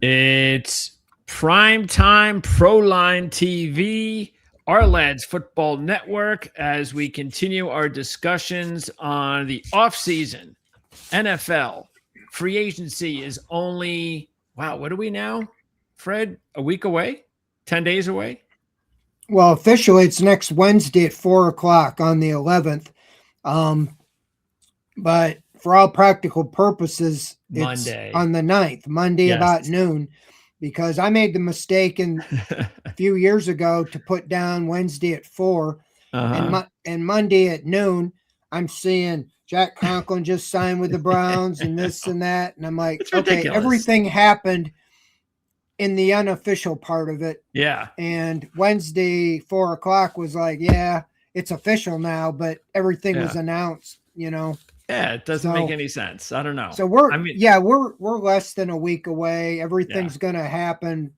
It's primetime Proline TV, Ourlads Football Network, as we continue our discussions on the offseason. NFL free agency is only, wow, what are we now, Fred? A week away? 10 days away? Well, officially, it's next Wednesday at 4 o'clock on the 11th. But for all practical purposes, Monday. It's on the 9th, Monday about noon, because I made the mistake a few years ago to put down Wednesday at 4 and Monday at noon. I'm seeing Jack Conklin just signed with the Browns and this and that. And I'm like, okay, everything happened in the unofficial part of it. Yeah. And Wednesday, 4 o'clock was like, yeah, it's official now, but everything was announced, Yeah, it doesn't make any sense. I don't know. So we're less than a week away. Everything's going to happen.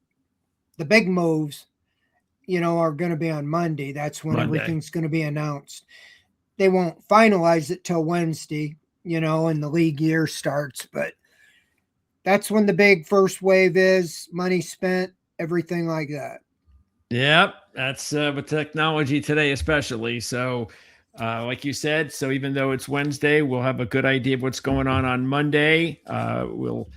The big moves, are going to be on Monday. That's when everything's going to be announced. They won't finalize it till Wednesday, and the league year starts, but that's when the big first wave is, money spent, everything like that. Yep, that's with technology today especially. So like you said, so even though it's Wednesday, we'll have a good idea of what's going on Monday. We'll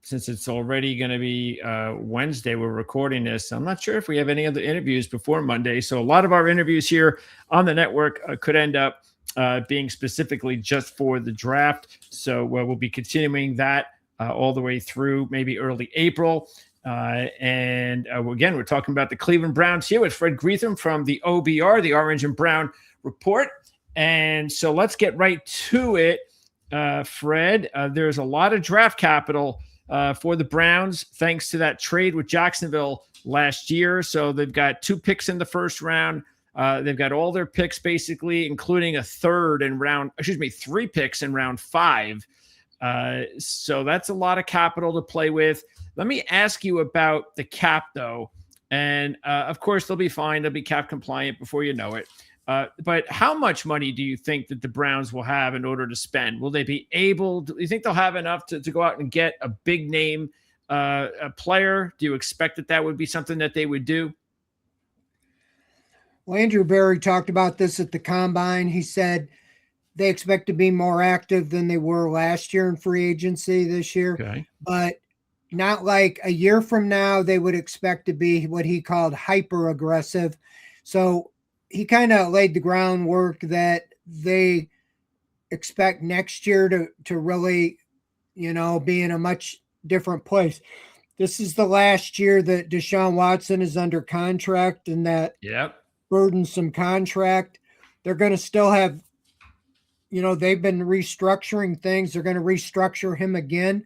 since it's already going to be Wednesday, we're recording this. I'm not sure if we have any other interviews before Monday. So a lot of our interviews here on the network could end up being specifically just for the draft. So we'll be continuing that all the way through maybe early April. And again, we're talking about the Cleveland Browns here with Fred Greetham from the OBR, the Orange and Brown Report. And so let's get right to it, Fred. There's a lot of draft capital for the Browns thanks to that trade with Jacksonville last year. So they've got 2 picks in the first round. They've got all their picks basically, including 3 picks in round 5. So that's a lot of capital to play with. Let me ask you about the cap, though. And, of course, they'll be fine. They'll be cap compliant before you know it. But how much money do you think that the Browns will have in order to spend? Will they be able – do you think they'll have enough to go out and get a big-name a player? Do you expect that would be something that they would do? Well, Andrew Berry talked about this at the Combine. He said – they expect to be more active than they were last year in free agency this year. Okay. But not like a year from now, they would expect to be what he called hyper aggressive. So he kind of laid the groundwork that they expect next year to really, be in a much different place. This is the last year that Deshaun Watson is under contract and that burdensome contract. They're going to still have, they've been restructuring things. They're going to restructure him again.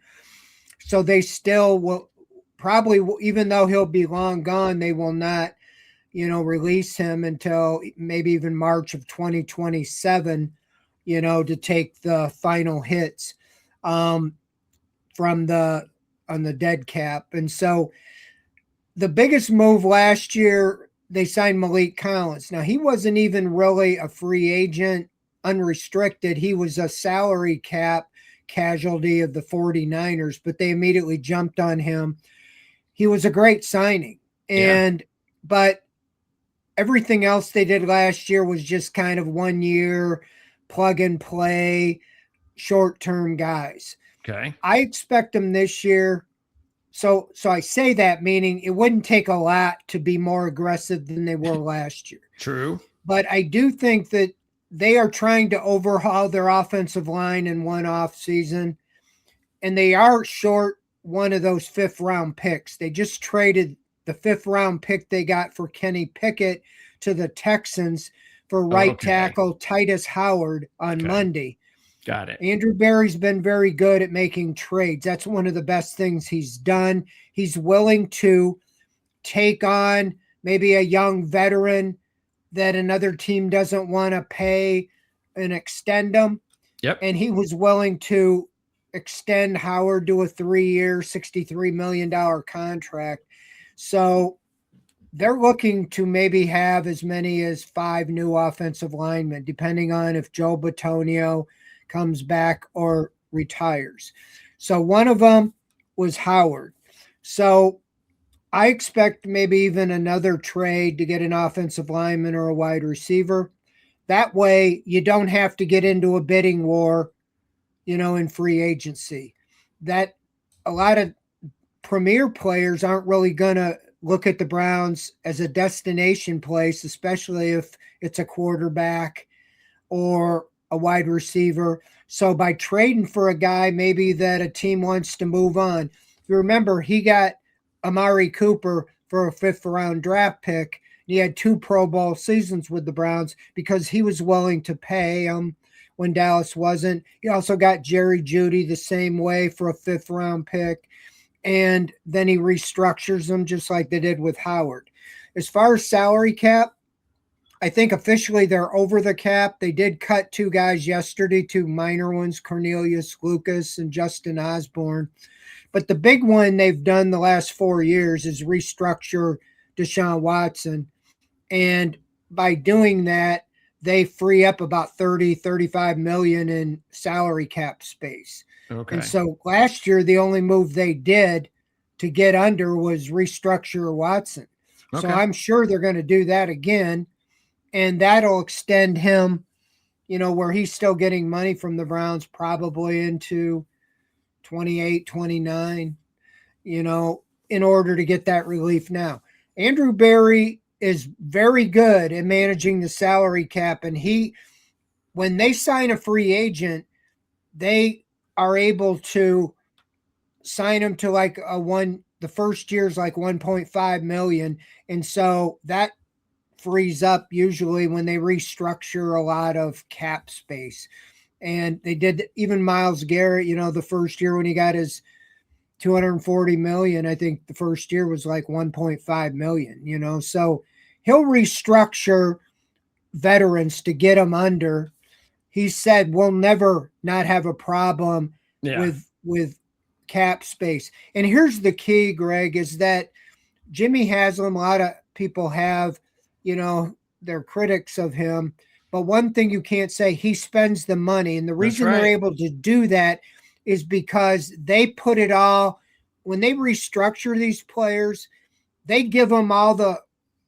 So they still will probably, even though he'll be long gone, they will not, release him until maybe even March of 2027, to take the final hits on the dead cap. And so the biggest move last year, they signed Malik Collins. Now, he wasn't even really a free agent, unrestricted. He was a salary cap casualty of the 49ers, but they immediately jumped on him. He was a great signing. But everything else they did last year was just kind of 1 year plug and play, short-term guys. Okay. I expect them this year. So I say that meaning it wouldn't take a lot to be more aggressive than they were last year. True. But I do think that they are trying to overhaul their offensive line in one off season, and they are short one of those 5th-round picks. They just traded the 5th-round pick they got for Kenny Pickett to the Texans for right tackle Titus Howard on Monday. Got it. Andrew Berry's been very good at making trades. That's one of the best things he's done. He's willing to take on maybe a young veteran that another team doesn't want to pay and extend them. Yep. And he was willing to extend Howard to a 3-year, $63 million contract. So they're looking to maybe have as many as 5 new offensive linemen, depending on if Joe Bitonio comes back or retires. So one of them was Howard. So I expect maybe even another trade to get an offensive lineman or a wide receiver. That way, you don't have to get into a bidding war, in free agency. That a lot of premier players aren't really going to look at the Browns as a destination place, especially if it's a quarterback or a wide receiver. So by trading for a guy maybe that a team wants to move on, you remember he got Amari Cooper for a 5th-round draft pick. He had 2 Pro Bowl seasons with the Browns because he was willing to pay him when Dallas wasn't. He also got Jerry Jeudy the same way for a 5th-round pick. And then he restructures them just like they did with Howard. As far as salary cap, I think officially they're over the cap. They did cut 2 guys yesterday, 2 minor ones, Cornelius Lucas and Justin Osborne. But the big one they've done the last 4 years is restructure Deshaun Watson. And by doing that, they free up about 35 million in salary cap space. Okay. And so last year, the only move they did to get under was restructure Watson. Okay. So I'm sure they're going to do that again. And that'll extend him, where he's still getting money from the Browns probably into 28, 29, in order to get that relief now. Andrew Berry is very good at managing the salary cap. And when they sign a free agent, they are able to sign him to like the first year's like 1.5 million. And so that frees up usually when they restructure a lot of cap space. And they did even Myles Garrett, the first year when he got his 240 million, I think the first year was like 1.5 million, so he'll restructure veterans to get them under. He said we'll never not have a problem with cap space. And here's the key, Greg, is that Jimmy Haslam, a lot of people have, they're critics of him. But one thing you can't say, he spends the money. And the reason they're able to do that is because they put it all, when they restructure these players, they give them all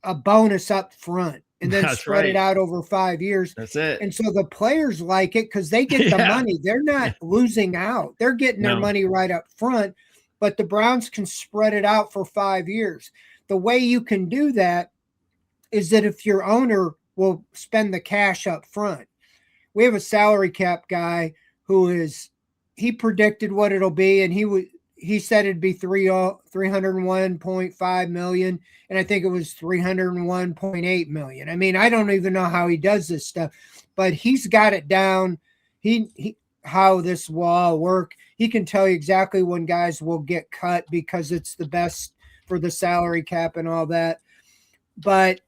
a bonus up front and then spread it out over 5 years. That's it. And so the players like it because they get the money. They're not losing out. They're getting their money right up front, but the Browns can spread it out for 5 years. The way you can do that is that if your owner will spend the cash up front. We have a salary cap guy he predicted what it'll be, and he said it'd be 301.5 million, and I think it was 301.8 million. I mean, I don't even know how he does this stuff, but he's got it down. How this will all work. He can tell you exactly when guys will get cut because it's the best for the salary cap and all that. But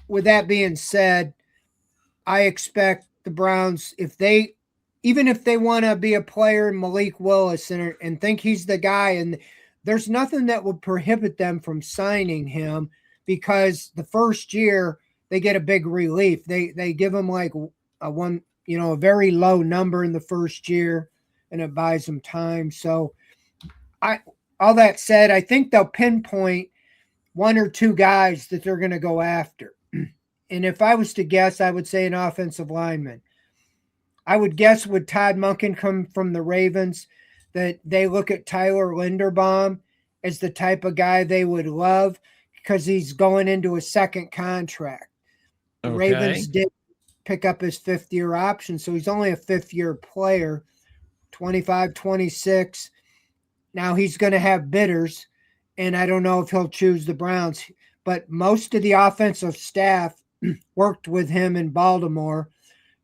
with that being said, I expect the Browns, even if they want to be a player in Malik Willis and think he's the guy, and there's nothing that would prohibit them from signing him because the first year they get a big relief. They give him like a very low number in the first year, and it buys them time. So all that said, I think they'll pinpoint 1 or 2 guys that they're going to go after. And if I was to guess, I would say an offensive lineman. I would guess would Todd Monken come from the Ravens that they look at Tyler Linderbaum as the type of guy they would love because he's going into a second contract. The Ravens did pick up his 5th-year option, so he's only a 5th-year player, 25, 26. Now he's going to have bidders, and I don't know if he'll choose the Browns. But most of the offensive staff worked with him in Baltimore,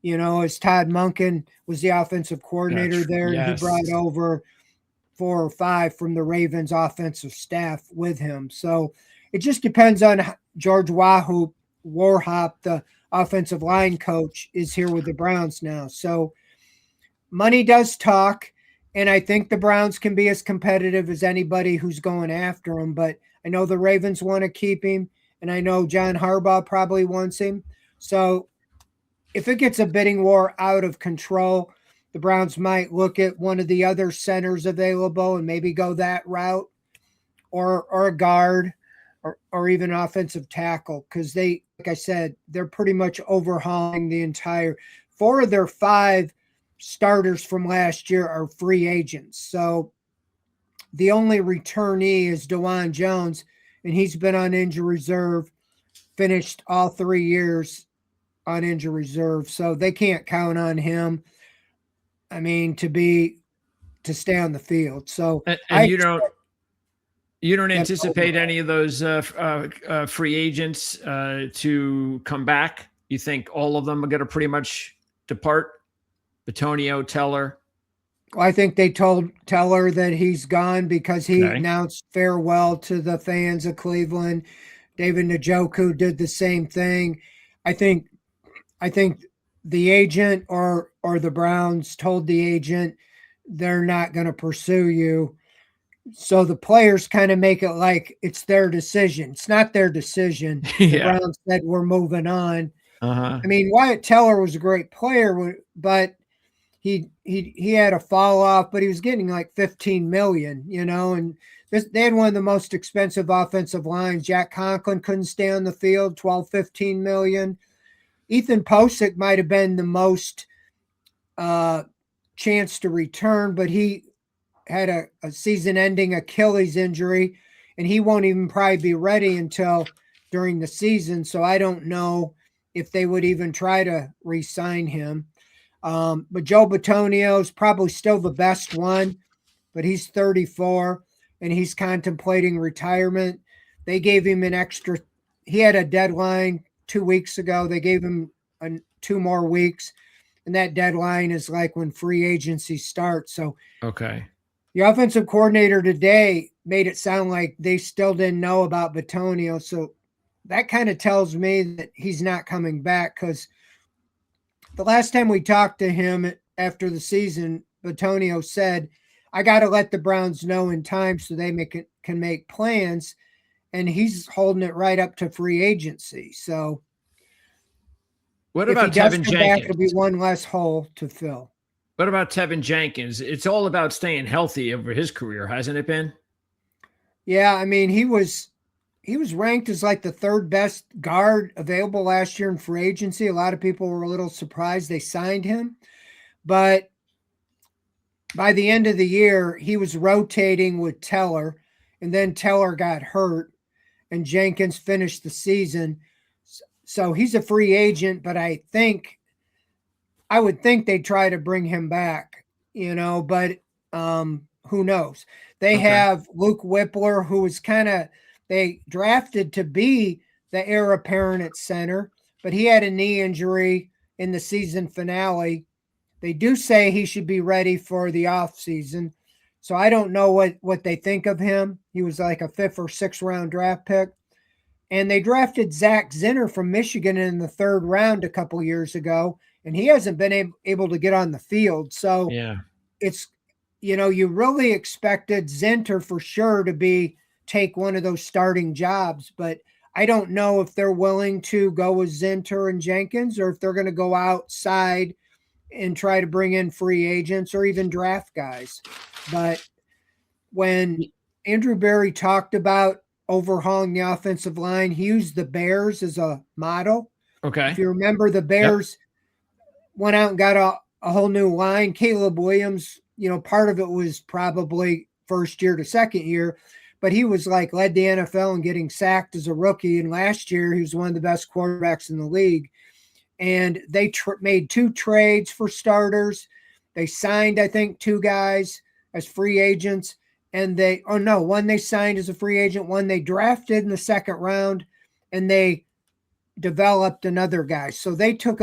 as Todd Monken was the offensive coordinator there. And he brought over 4 or 5 from the Ravens offensive staff with him. So it just depends on George Warhop, the offensive line coach, is here with the Browns now. So money does talk, and I think the Browns can be as competitive as anybody who's going after him. But I know the Ravens want to keep him, and I know John Harbaugh probably wants him. So if it gets a bidding war out of control, the Browns might look at one of the other centers available and maybe go that route. or a guard or even offensive tackle, because they, like I said, they're pretty much overhauling the entire. 4 of their 5 starters from last year are free agents. So the only returnee is DeJuan Jones, and he's been on injury reserve, finished all 3 years on injury reserve. So they can't count on him, I mean, to stay on the field. So and you don't anticipate any of those free agents to come back? You think all of them are going to pretty much depart? Bitonio, Teller. I think they told Teller that he's gone because he announced farewell to the fans of Cleveland. David Njoku did the same thing. I think the agent or the Browns told the agent they're not going to pursue you. So the players kind of make it like it's their decision. It's not their decision. The Browns said we're moving on. I mean, Wyatt Teller was a great player, but he had a fall off, but he was getting like $15 million, and they had one of the most expensive offensive lines. Jack Conklin couldn't stay on the field, $15 million. Ethan Posick might have been the most chance to return, but he had a season-ending Achilles injury, and he won't even probably be ready until during the season. So I don't know if they would even try to re-sign him. But Joe Bitonio is probably still the best one, but he's 34 and he's contemplating retirement. They gave him an extra. He had a deadline 2 weeks ago. They gave him 2 more weeks, and that deadline is like when free agency starts. So okay. The offensive coordinator today made it sound like they still didn't know about Bitonio. So that kind of tells me that he's not coming back, because the last time we talked to him after the season, Bitonio said, I got to let the Browns know in time so they can make plans. And he's holding it right up to free agency. So what about Tevin Jenkins? Back, it'll be one less hole to fill. What about Tevin Jenkins? It's all about staying healthy over his career, hasn't it been? Yeah, I mean, he was ranked as like the 3rd best guard available last year in free agency. A lot of people were a little surprised they signed him. But by the end of the year, he was rotating with Teller, and then Teller got hurt, and Jenkins finished the season. So he's a free agent, but I would think they try to bring him back, but who knows? They have Luke Whippler, who was they drafted to be the heir apparent at center, but he had a knee injury in the season finale. They do say he should be ready for the offseason. So I don't know what they think of him. He was like a 5th or 6th round draft pick. And they drafted Zach Zinner from Michigan in the 3rd round a couple years ago, and he hasn't been able to get on the field. So it's, you really expected Zinter for sure to take one of those starting jobs, but I don't know if they're willing to go with Zinter and Jenkins, or if they're going to go outside and try to bring in free agents or even draft guys. But when Andrew Berry talked about overhauling the offensive line, he used the Bears as a model. Okay. If you remember, the Bears went out and got a whole new line. Caleb Williams, part of it was probably first year to second year, but he was led the NFL in getting sacked as a rookie. And last year, he was one of the best quarterbacks in the league. And they made 2 trades for starters. They signed, I think, 2 guys as free agents. And one they signed as a free agent, one they drafted in the 2nd round, and they developed another guy. So they took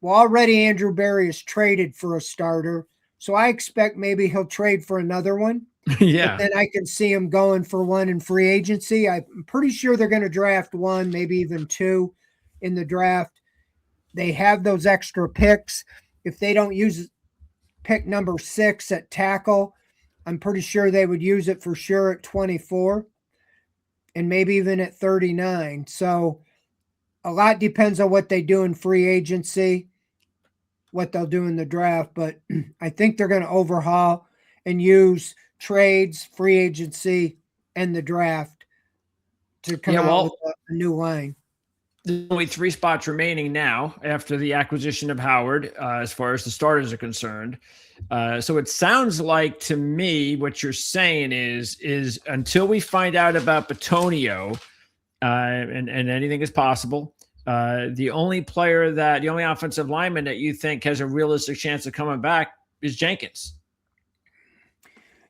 already Andrew Berry is traded for a starter. So I expect maybe he'll trade for another one. Yeah. And then I can see him going for one in free agency. I'm pretty sure they're going to draft 1, maybe even 2 in the draft. They have those extra picks. If they don't use pick number 6 at tackle, I'm pretty sure they would use it for sure at 24 and maybe even at 39. So a lot depends on what they do in free agency, what they'll do in the draft. But I think they're going to overhaul and use trades, free agency, and the draft to come Yeah, out well, with a new line. there's only 3 spots remaining now after the acquisition of Howard, as far as the starters are concerned. So it sounds like to me what you're saying is until we find out about Batonio, and anything is possible. The only offensive lineman that you think has a realistic chance of coming back is Jenkins.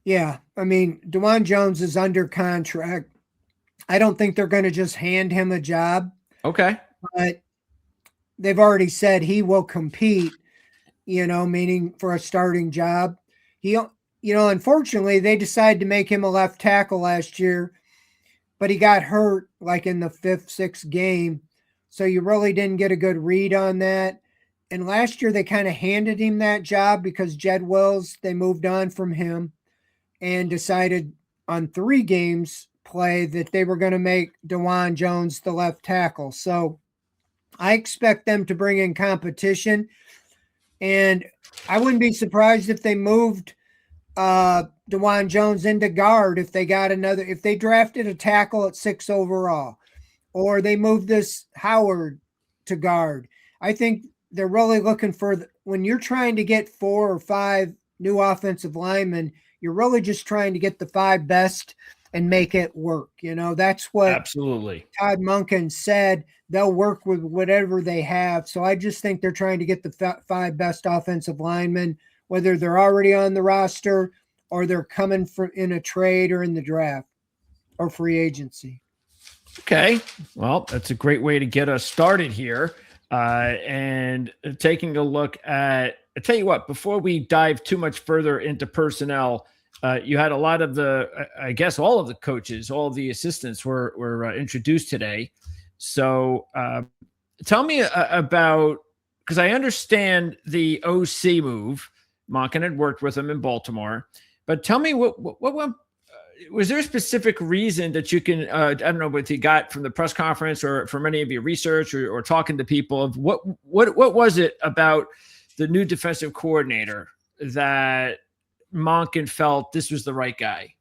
Yeah, I mean, DeJuan Jones is under contract. I don't think they're going to just hand him a job. Okay. But they've already said he will compete, meaning for a starting job. Unfortunately, they decided to make him a left tackle last year, but he got hurt like in the 5th, 6th game. So you really didn't get a good read on that. And last year they kind of handed him that job because Jed Wills, they moved on from him and decided on 3 games play that they were going to make DeJuan Jones the left tackle. So I expect them to bring in competition, and I wouldn't be surprised if they moved DeJuan Jones into guard if they drafted a tackle at 6 overall, or they moved this Howard to guard. I think they're really looking for when you're trying to get 4 or 5 new offensive linemen, you're really just trying to get the 5 best and make it work. That's what absolutely Todd Monken said. They'll work with whatever they have. So I just think they're trying to get the 5 best offensive linemen, whether they're already on the roster or they're coming in a trade or in the draft or free agency. Okay. Well, that's a great way to get us started here. And taking a look at, I tell you what, before we dive too much further into personnel, you had a lot of I guess all of the coaches, all of the assistants were introduced today. So tell me about, because I understand the OC move. Monken had worked with him in Baltimore, but tell me what was there a specific reason that you can, I don't know what you got from the press conference or from any of your research or talking to people of what was it about the new defensive coordinator that Monken felt this was the right guy?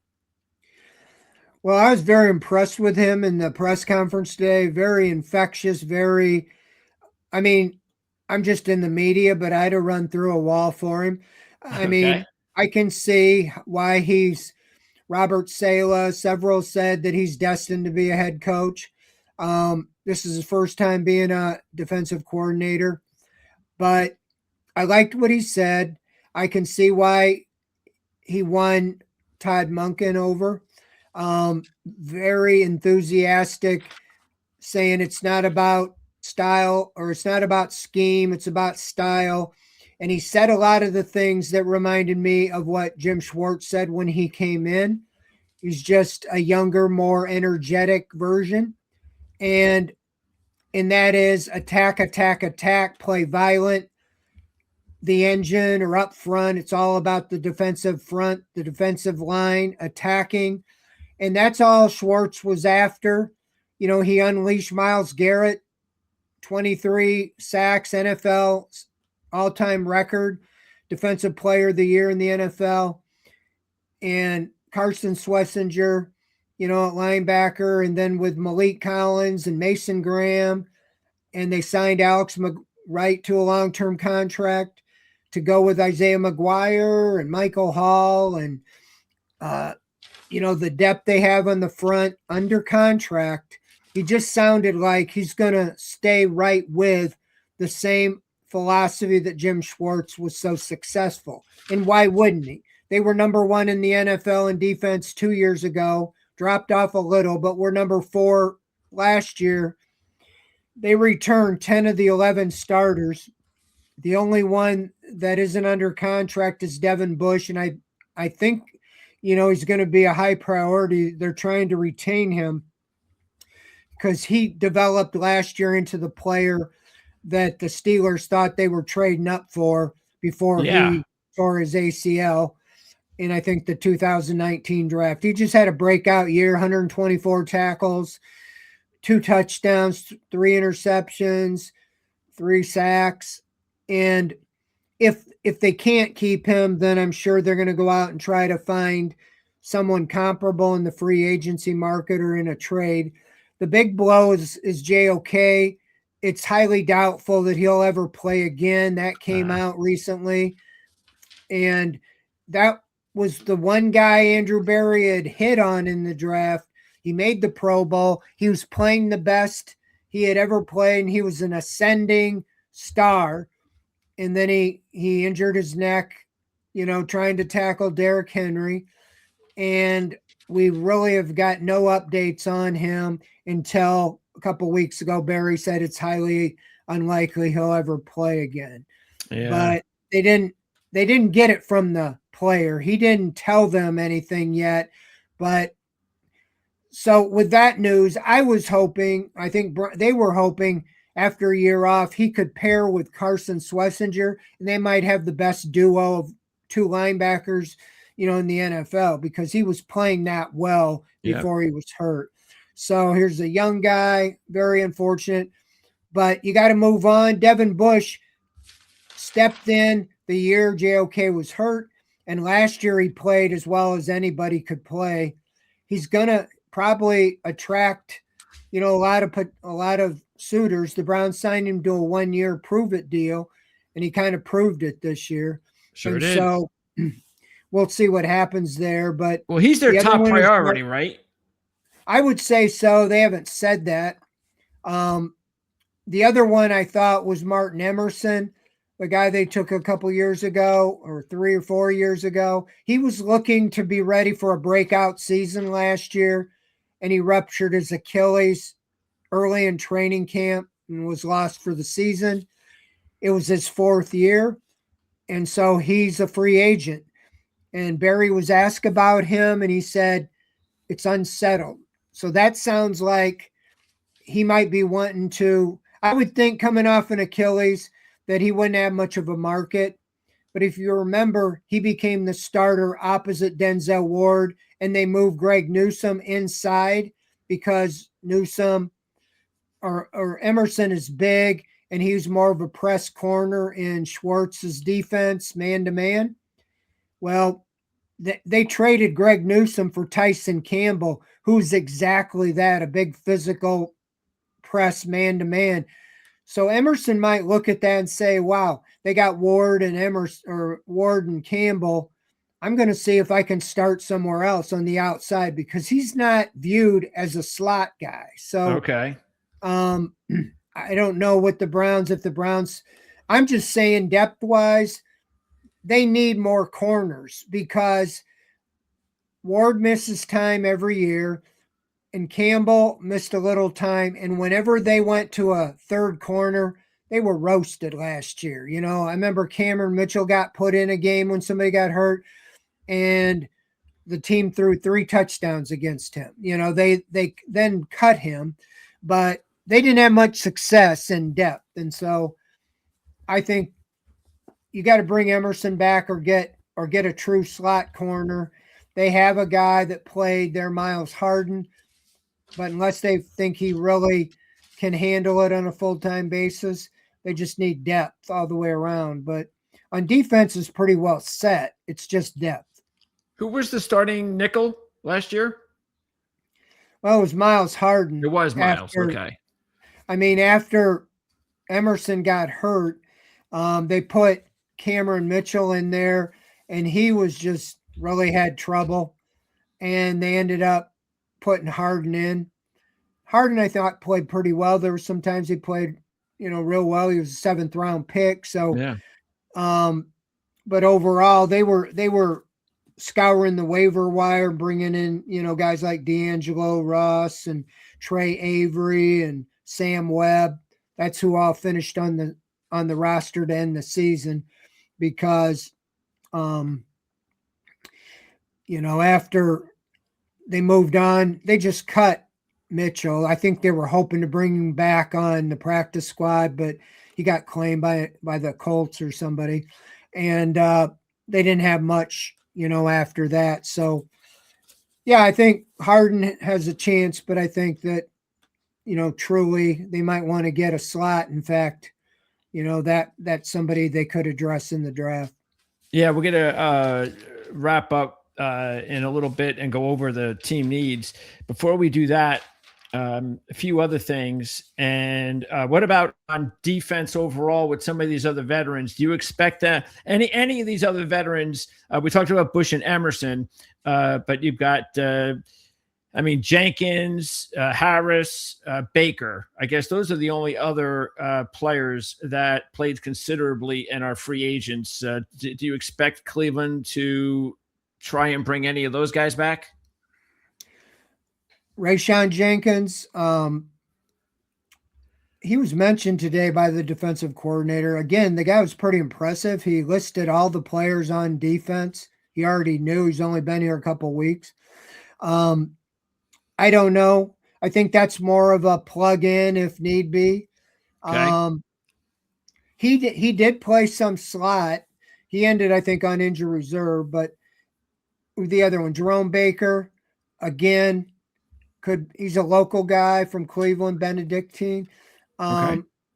Well, I was very impressed with him in the press conference today. Very infectious, I'm just in the media, but I had to run through a wall for him. I mean, I can see why Robert Saleh. Several said that he's destined to be a head coach. This is his first time being a defensive coordinator, but I liked what he said. I can see why he won Todd Monken over. Very enthusiastic, saying it's not about style or it's not about scheme, it's about style. And he said a lot of the things that reminded me of what Jim Schwartz said when he came in. He's just a younger, more energetic version. And that is attack, attack, attack, play violent. The engine or up front, it's all about the defensive front, the defensive line, attacking. And that's all Schwartz was after. He unleashed Myles Garrett, 23 sacks, NFL all-time record, defensive player of the year in the NFL. And Carson Schlesinger, at linebacker, and then with Malik Collins and Mason Graham, and they signed Alex Wright to a long-term contract to go with Isaiah McGuire and Michael Hall and, the depth they have on the front under contract. He just sounded like he's going to stay right with the same philosophy that Jim Schwartz was so successful. And why wouldn't he? They were number 1 in the NFL in defense 2 years ago, dropped off a little, but were number 4 last year. They returned 10 of the 11 starters. The only one that isn't under contract is Devin Bush, and I think, he's going to be a high priority. They're trying to retain him because he developed last year into the player that the Steelers thought they were trading up for before he tore his ACL in, I think, the 2019 draft. He just had a breakout year, 124 tackles, 2 touchdowns, 3 interceptions, 3 sacks. And if they can't keep him, then I'm sure they're going to go out and try to find someone comparable in the free agency market or in a trade. The big blow is JOK. It's highly doubtful that he'll ever play again. That came out recently. And that was the one guy Andrew Berry had hit on in the draft. He made the Pro Bowl. He was playing the best he had ever played, and he was an ascending star. And then he injured his neck, trying to tackle Derrick Henry. And we really have got no updates on him until a couple of weeks ago. Berry said it's highly unlikely he'll ever play again. Yeah. But they didn't get it from the player. He didn't tell them anything yet. But so with that news, I think they were hoping after a year off, he could pair with Carson Schlesinger, and they might have the best duo of two linebackers, in the NFL, because he was playing that well before he was hurt. So here's a young guy, very unfortunate, but you got to move on. Devin Bush stepped in the year JOK was hurt, and last year he played as well as anybody could play. He's going to probably attract, a lot of suitors. The Browns signed him to a 1-year prove-it deal, and he kind of proved it this year. Sure did. So we'll see what happens there. But he's their top priority, right? I would say so. They haven't said that. The other one I thought was Martin Emerson, the guy they took a couple years ago, or 3 or 4 years ago. He was looking to be ready for a breakout season last year, and he ruptured his Achilles early in training camp and was lost for the season. It was his 4th year, and so he's a free agent. And Berry was asked about him, and he said it's unsettled. So that sounds like he might be wanting to, I would think, coming off an Achilles, that he wouldn't have much of a market. But if you remember, he became the starter opposite Denzel Ward, and they moved Greg Newsome inside because Newsome or Emerson is big, and he's more of a press corner in Schwartz's defense, man-to-man. Well, they traded Greg Newsome for Tyson Campbell, who's exactly that, a big physical press man-to-man. So Emerson might look at that and say, wow, they got Ward and Campbell. I'm going to see if I can start somewhere else on the outside, because he's not viewed as a slot guy. So, okay. I don't know what I'm just saying depth-wise, they need more corners, because Ward misses time every year and Campbell missed a little time. And whenever they went to a third corner, they were roasted last year. I remember Cameron Mitchell got put in a game when somebody got hurt, and the team threw 3 touchdowns against him. They then cut him, but they didn't have much success in depth. And so I think you got to bring Emerson back or get a true slot corner. They have a guy that played there, Miles Harden, but unless they think he really can handle it on a full-time basis, they just need depth all the way around. But on defense is pretty well set. It's just depth. Who was the starting nickel last year? Well, it was Miles Harden. It was Miles. Okay. I mean, after Emerson got hurt, they put Cameron Mitchell in there, and he was just really had trouble. And they ended up putting Harden in. Harden, I thought, played pretty well. There were some times he played, real well. He was a 7th round pick. So, yeah. But overall, they were scouring the waiver wire, bringing in, guys like D'Angelo Ross and Trey Avery and Sam Webb. That's who all finished on the roster to end the season, because, after they moved on, they just cut Mitchell. I think they were hoping to bring him back on the practice squad, but he got claimed by the Colts or somebody. And they didn't have much, after that. So, yeah, I think Harden has a chance, but I think that, truly they might want to get a slot. In fact, that's somebody they could address in the draft. Yeah, we're going to wrap up in a little bit and go over the team needs. Before we do that, a few other things. And what about on defense overall with some of these other veterans? Do you expect that any of these other veterans? We talked about Bush and Emerson, but you've got, Jenkins, Harris, Baker. I guess those are the only other players that played considerably and are free agents. Do you expect Cleveland to try and bring any of those guys back? Rayshawn Jenkins, he was mentioned today by the defensive coordinator. Again, the guy was pretty impressive. He listed all the players on defense. He already knew. He's only been here a couple of weeks. I don't know. I think that's more of a plug-in if need be. Okay. He did play some slot. He ended, I think, on injury reserve. But the other one, Jerome Baker, again, he's a local guy from Cleveland, Benedictine.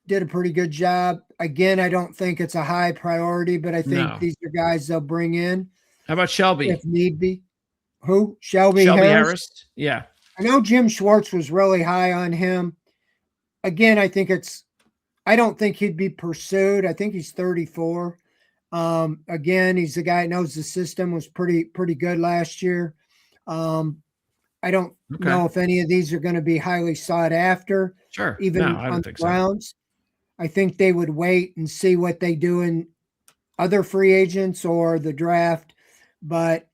Did a pretty good job. Again, I don't think it's a high priority, but I think these are guys they'll bring in. How about Shelby? If need be. Who? Shelby Harris? Yeah. I know Jim Schwartz was really high on him. Again, I don't think he'd be pursued. I think he's 34. Again, he's the guy that knows the system, was pretty good last year. I don't know if any of these are going to be highly sought after. Sure. Even on the Browns. I think they would wait and see what they do in other free agents or the draft. But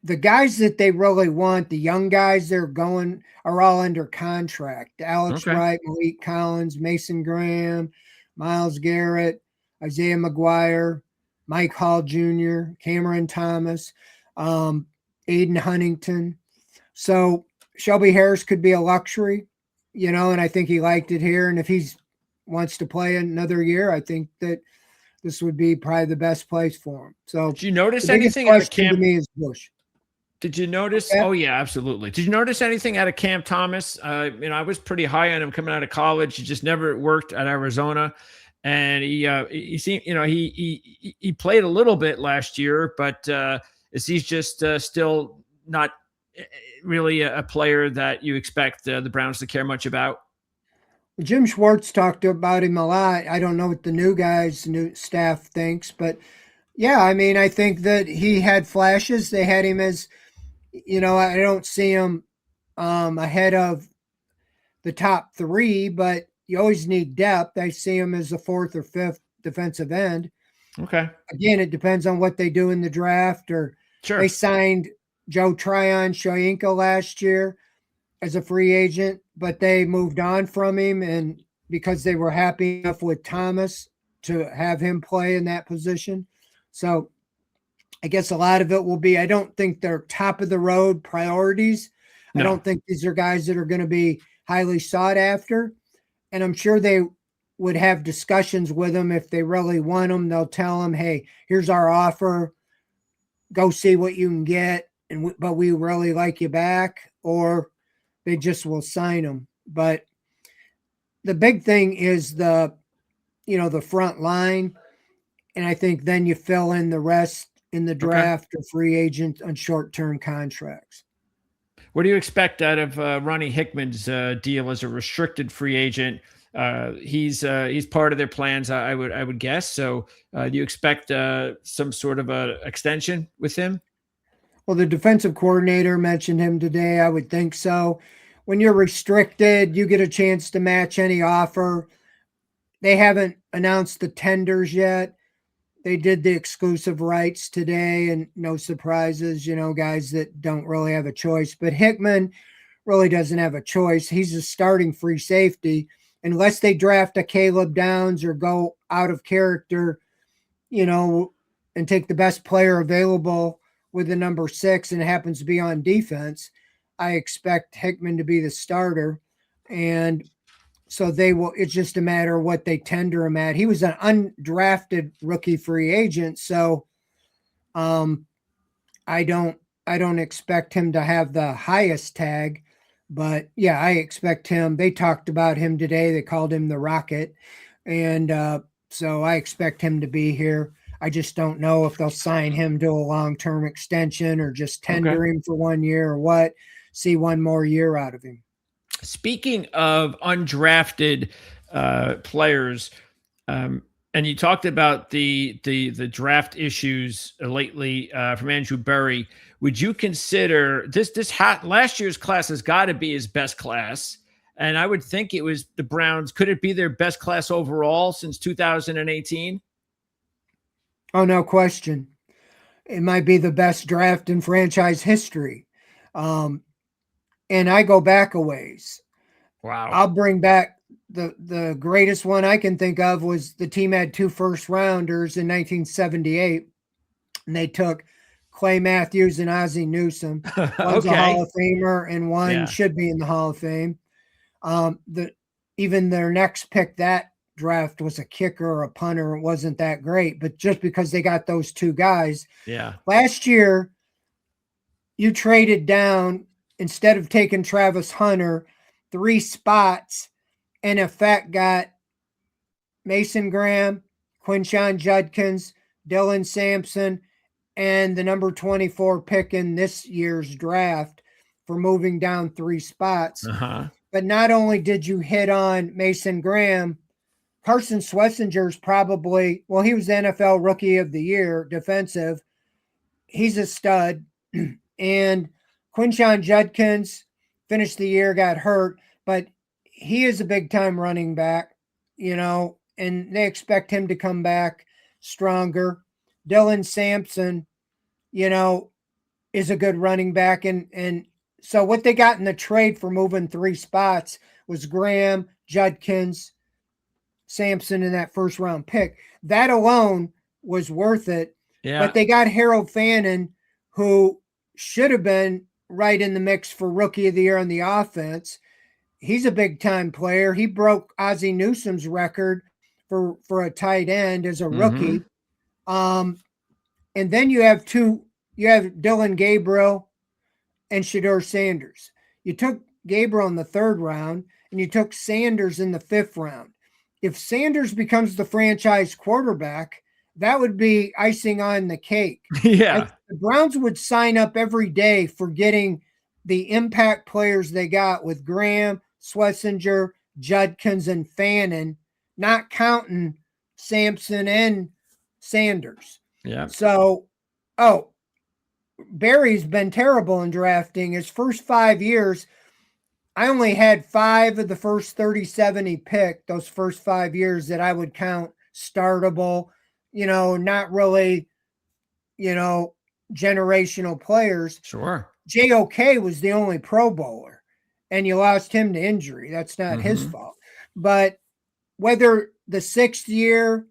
the guys that they really want, the young guys they're going, are all under contract. Alex Wright, Malik Collins, Mason Graham, Myles Garrett, Isaiah McGuire, Mike Hall Jr., Cameron Thomas, Aiden Huntington. So Shelby Harris could be a luxury, and I think he liked it here. And if he wants to play another year, I think that this would be probably the best place for him. So did you notice anything out of camp? To me is Bush. Did you notice? Okay. Oh yeah, absolutely. Did you notice anything out of Cam Thomas? I was pretty high on him coming out of college. He just never worked at Arizona, and he seemed, he played a little bit last year, but is he's just still not really a player that you expect the Browns to care much about? Jim Schwartz talked about him a lot. I don't know what the new staff thinks, but yeah, I think that he had flashes. They had him as, I don't see him ahead of the top three, but you always need depth. I see him as the fourth or fifth defensive end. Okay. Again, it depends on what they do in the draft. Or they signed Joe Tryon-Shoyinka last year as a free agent, but they moved on from him, and because they were happy enough with Thomas to have him play in that position. So I guess a lot of it will be, I don't think they're top of the road priorities. No. I don't think these are guys that are going to be highly sought after. And I'm sure they would have discussions with them. If they really want them, they'll tell them, hey, here's our offer. Go see what you can get. But we really like you back. Or they just will sign them. But the big thing is the front line. And I think then you fill in the rest in the draft or free agent on short-term contracts. What do you expect out of Ronnie Hickman's deal as a restricted free agent? He's part of their plans, I would guess. So do you expect some sort of a extension with him? Well, the defensive coordinator mentioned him today. I would think so. When you're restricted, you get a chance to match any offer. They haven't announced the tenders yet. They did the exclusive rights today, and no surprises, guys that don't really have a choice. But Hickman really doesn't have a choice. He's a starting free safety. Unless they draft a Caleb Downs or go out of character, and take the best player available with the number 6 and it happens to be on defense, I expect Hickman to be the starter. And so it's just a matter of what they tender him at. He was an undrafted rookie free agent. So I don't expect him to have the highest tag, but yeah, I expect him. They talked about him today. They called him the Rocket. And so I expect him to be here. I just don't know if they'll sign him to a long-term extension or just tender Okay. him for 1 year or what. See one more year out of him. Speaking of undrafted players, and you talked about the draft issues lately from Andrew Berry. Would you consider last year's class has got to be his best class? And I would think it was the Browns. Could it be their best class overall since 2018? Oh, no question. It might be the best draft in franchise history. And I go back a ways. Wow. I'll bring back the greatest one I can think of was the team had 2 first rounders in 1978, and they took Clay Matthews and Ozzie Newsome. One's a Hall of Famer, and one should be in the Hall of Fame. Even their next pick that draft was a kicker or a punter. It wasn't that great, but just because they got those 2 guys. Yeah. Last year, you traded down, instead of taking Travis Hunter, 3 spots, in effect got Mason Graham, Quinshon Judkins, Dylan Sampson, and the number 24 pick in this year's draft for moving down 3 spots. But not only did you hit on Mason Graham, Carson Schwarzenegger's probably, well, he was the NFL Rookie of the Year, defensive. He's a stud. And Quinshon Judkins finished the year, got hurt, but he is a big-time running back, and they expect him to come back stronger. Dylan Sampson, is a good running back. And so what they got in the trade for moving 3 spots was Graham, Judkins, Sampson in that first-round pick. That alone was worth it. Yeah. But they got Harold Fannin, who should have been right in the mix for Rookie of the Year on the offense. He's a big-time player. He broke Ozzie Newsome's record for a tight end as a rookie. And then you have Dylan Gabriel and Shedeur Sanders. You took Gabriel in the 3rd round, and you took Sanders in the 5th round. If Sanders becomes the franchise quarterback, that would be icing on the cake. Yeah. The Browns would sign up every day for getting the impact players they got with Graham, Schlesinger, Judkins, and Fannin, not counting Sampson and Sanders. Yeah. So, Barry's been terrible in drafting. His first 5 years, I only had 5 of the first 37 he picked, those first 5 years, that I would count startable, not really, generational players. Sure. JOK was the only Pro Bowler, and you lost him to injury. That's not his fault. But whether the 6th year,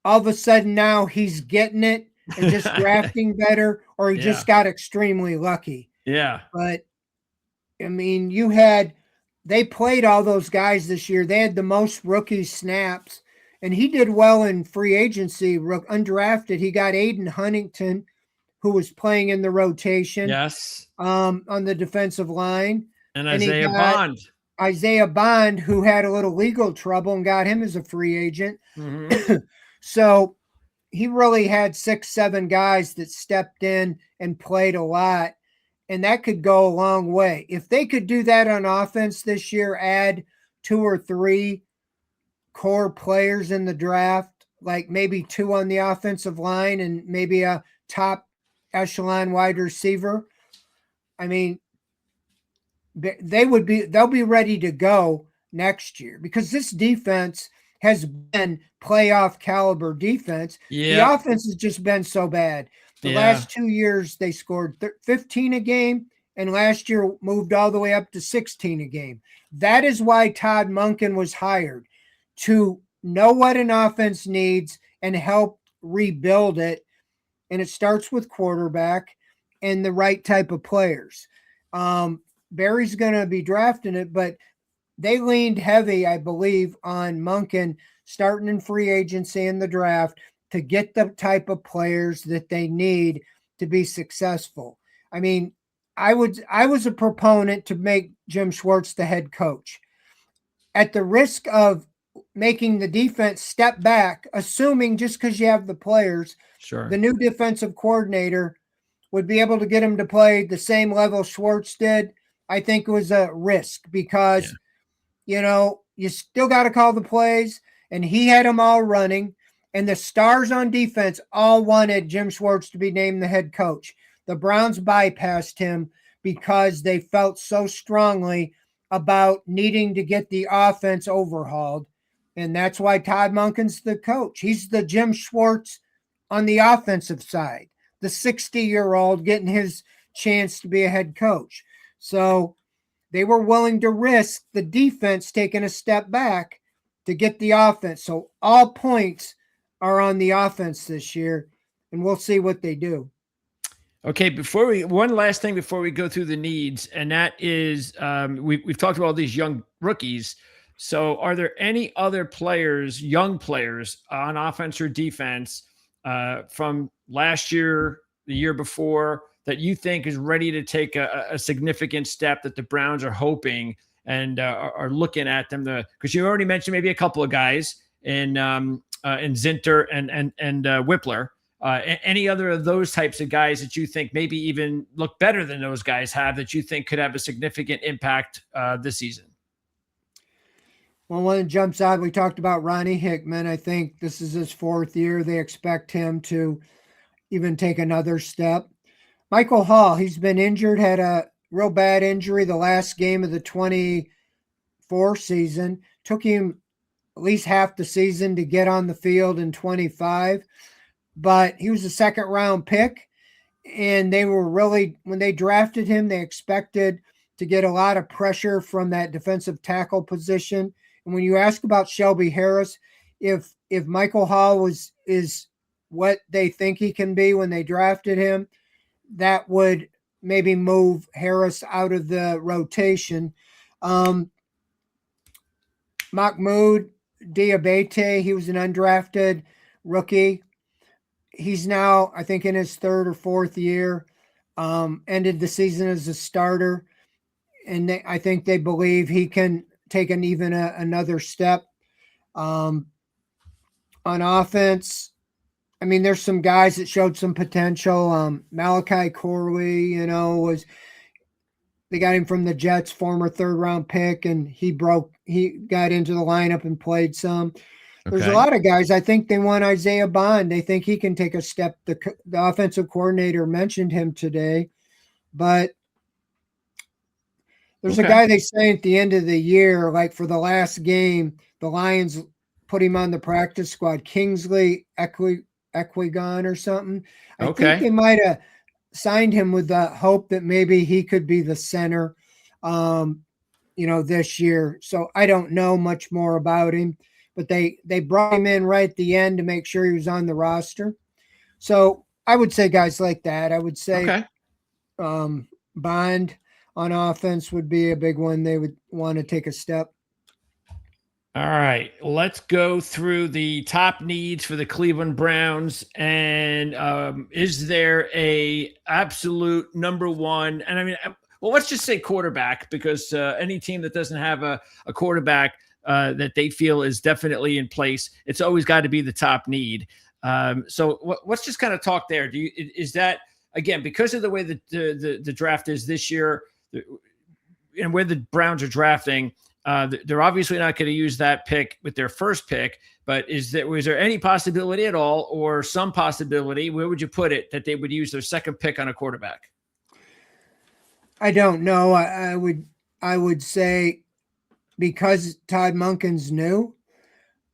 all of a sudden now he's getting it and just drafting better, or he just got extremely lucky. Yeah. But, I mean, they played all those guys this year. They had the most rookie snaps, and he did well in free agency, undrafted. He got Aiden Huntington, who was playing in the rotation. Yes. On the defensive line. And Isaiah Bond. Isaiah Bond, who had a little legal trouble, and got him as a free agent. So he really had 6-7 guys that stepped in and played a lot, and that could go a long way. If they could do that on offense this year, add 2 or 3 core players in the draft, like maybe 2 on the offensive line and maybe a top echelon wide receiver, I mean, they'll be ready to go next year, because this defense has been playoff caliber defense. The offense has just been so bad. The last 2 years, they scored 15 a game, and last year moved all the way up to 16 a game. That is why Todd Monken was hired, to know what an offense needs and help rebuild it. And it starts with quarterback and the right type of players. Barry's going to be drafting it, but they leaned heavy, I believe, on Monken starting in free agency in the draft to get the type of players that they need to be successful. I mean, I was a proponent to make Jim Schwartz the head coach. At the risk of making the defense step back, assuming just because you have the players, Sure. the new defensive coordinator would be able to get him to play the same level Schwartz did. I think it was a risk because, you still got to call the plays, and he had them all running. And the stars on defense all wanted Jim Schwartz to be named the head coach. The Browns bypassed him because they felt so strongly about needing to get the offense overhauled. And that's why Todd Monken's the coach. He's the Jim Schwartz on the offensive side, the 60-year-old getting his chance to be a head coach. So they were willing to risk the defense taking a step back to get the offense. So all points are on the offense this year, and we'll see what they do. Okay, one last thing before we go through the needs, and that is we've talked about all these young rookies. So are there any other players, young players on offense or defense from last year, the year before, that you think is ready to take a significant step that the Browns are hoping and are looking at them? Because you already mentioned maybe a couple of guys in Zinter and Whippler. Any other of those types of guys that you think maybe even look better than those guys have that you think could have a significant impact this season? Well, one that jumps out, we talked about Ronnie Hickman. I think this is his 4th year. They expect him to even take another step. Michael Hall, he's been injured, had a real bad injury the last game of the 24 season. Took him at least half the season to get on the field in 25. But he was a 2nd-round pick, and they were really, when they drafted him, they expected to get a lot of pressure from that defensive tackle position. And when you ask about Shelby Harris, if Michael Hall is what they think he can be when they drafted him, that would maybe move Harris out of the rotation. Mahmoud Diabate, he was an undrafted rookie. He's now, I think, in his 3rd or 4th year, ended the season as a starter. And I think they believe he can take another step. On offense, I mean, there's some guys that showed some potential. Malachi Corley, they got him from the Jets, former 3rd-round pick, and he got into the lineup and played some. There's a lot of guys. I think they want Isaiah Bond. They think he can take a step. The offensive coordinator mentioned him today, but there's a guy they say at the end of the year, like for the last game, the Lions put him on the practice squad, Kingsley Equigon or something. I think they might have signed him with the hope that maybe he could be the center, this year. So I don't know much more about him, but they brought him in right at the end to make sure he was on the roster. So I would say guys like that. I would say Bond on offense would be a big one. They would want to take a step. All right, let's go through the top needs for the Cleveland Browns. And is there a absolute number one? And I mean, well, let's just say quarterback, because any team that doesn't have a quarterback that they feel is definitely in place, it's always got to be the top need. So let's just kind of talk there. Is that, again, because of the way that the draft is this year and where the Browns are drafting, they're obviously not going to use that pick with their first pick, but was there any possibility at all, or some possibility, where would you put it, that they would use their second pick on a quarterback? I don't know. I would say, because Todd Monken's new,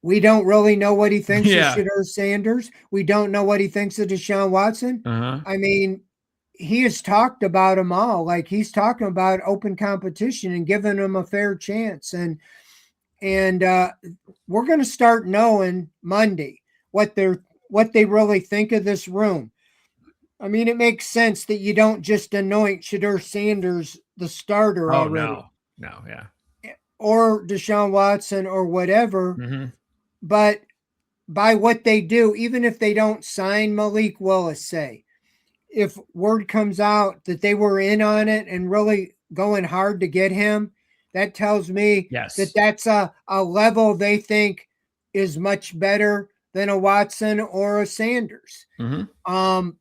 we don't really know what he thinks of Shedeur Sanders. We don't know what he thinks of Deshaun Watson. I mean, he has talked about them all. Like, he's talking about open competition and giving them a fair chance. And we're going to start knowing Monday what they really think of this room. I mean, it makes sense that you don't just anoint Shedeur Sanders the starter already. No, yeah. Or Deshaun Watson or whatever. But by what they do, even if they don't sign Malik Willis, say, if word comes out that they were in on it and really going hard to get him, that tells me that that's a level they think is much better than a Watson or a Sanders. So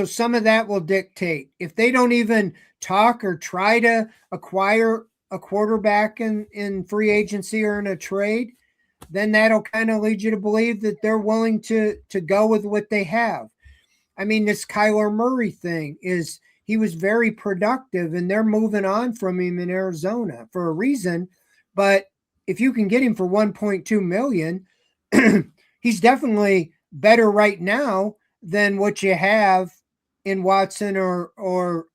some of that will dictate. If they don't even talk or try to acquire a quarterback in free agency or in a trade, then that'll kind of lead you to believe that they're willing to go with what they have. I mean, this Kyler Murray thing he was very productive, and they're moving on from him in Arizona for a reason. But if you can get him for $1.2 million, he's definitely better right now than what you have in Watson or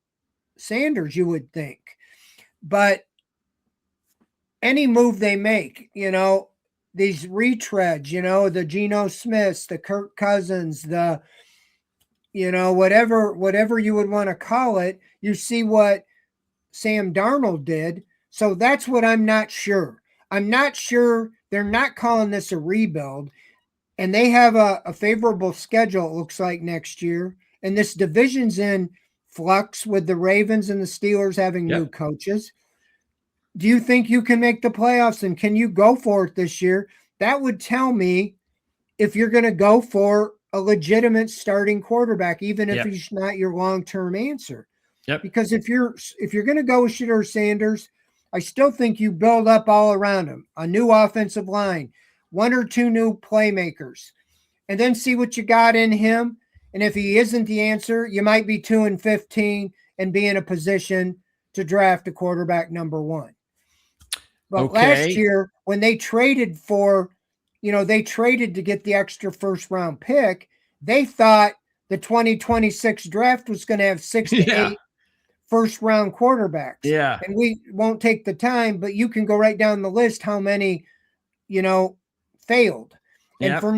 Sanders, you would think. But any move they make, these retreads, the Geno Smiths, the Kirk Cousins, the whatever you would want to call it, you see what Sam Darnold did. So that's what I'm not sure. I'm not sure they're not calling this a rebuild. And they have a favorable schedule, it looks like, next year. And this division's in flux with the Ravens and the Steelers having new coaches. Do you think you can make the playoffs, and can you go for it this year? That would tell me if you're going to go for a legitimate starting quarterback, even if he's not your long-term answer. Because if you're going to go with Shedeur Sanders, I still think you build up all around him, a new offensive line, one or two new playmakers, and then see what you got in him. And if he isn't the answer, you might be 2-15 and be in a position to draft a quarterback number one. But last year, when they traded to get the extra first round pick, they thought the 2026 draft was going to have 6 to 8 first round quarterbacks. Yeah. And we won't take the time, but you can go right down the list how many, failed. And for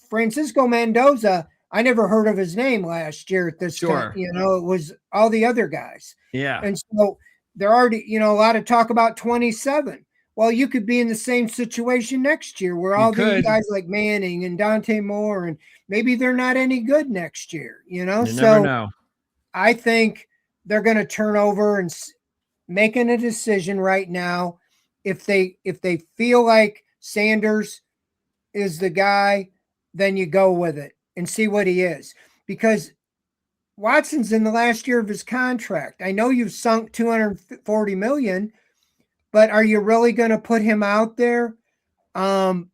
Francisco Mendoza, I never heard of his name last year at this time. It was all the other guys. Yeah. And so there already, a lot of talk about 27. Well, you could be in the same situation next year where all these guys like Manning and Dante Moore, and maybe they're not any good next year, You never know. I think they're going to turn over and making a decision right now. If they feel like Sanders is the guy, then you go with it and see what he is. Because Watson's in the last year of his contract. I know you've sunk $240 million, but are you really going to put him out there and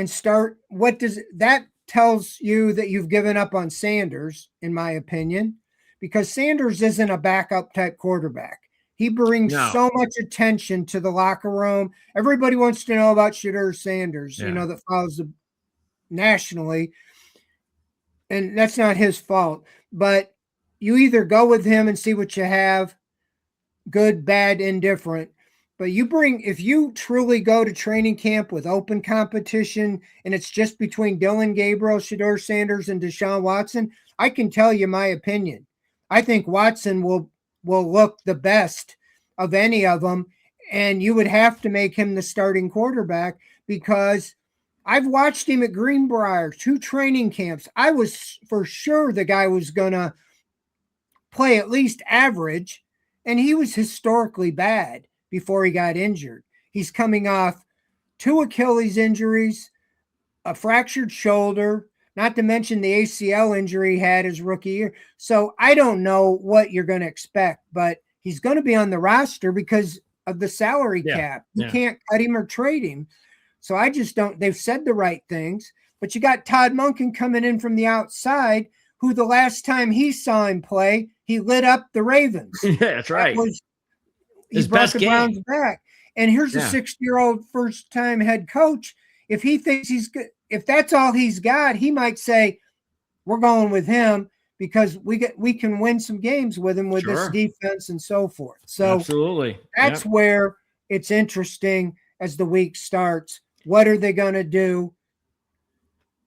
start? What does that tells you that you've given up on Sanders, in my opinion, because Sanders isn't a backup type quarterback. He brings so much attention to the locker room. Everybody wants to know about Shedeur Sanders, that follows nationally. And that's not his fault. But you either go with him and see what you have, good, bad, indifferent. But if you truly go to training camp with open competition and it's just between Dylan Gabriel, Shedeur Sanders, and Deshaun Watson, I can tell you my opinion. I think Watson will look the best of any of them, and you would have to make him the starting quarterback because I've watched him at Greenbrier, 2 training camps. I was for sure the guy was going to play at least average, and he was historically bad before he got injured. He's coming off 2 Achilles injuries, a fractured shoulder, not to mention the ACL injury he had his rookie year. So I don't know what you're going to expect, but he's going to be on the roster because of the salary cap. You can't cut him or trade him. So I just don't. They've said the right things, but you got Todd Monken coming in from the outside, who the last time he saw him play, he lit up the Ravens. Yeah, that's right. He brought the Browns back. And here's a 60-year-old first-time head coach. If he thinks if that's all he's got, he might say, we're going with him because we can win some games with him with this defense and so forth. So absolutely, that's where it's interesting as the week starts. What are they going to do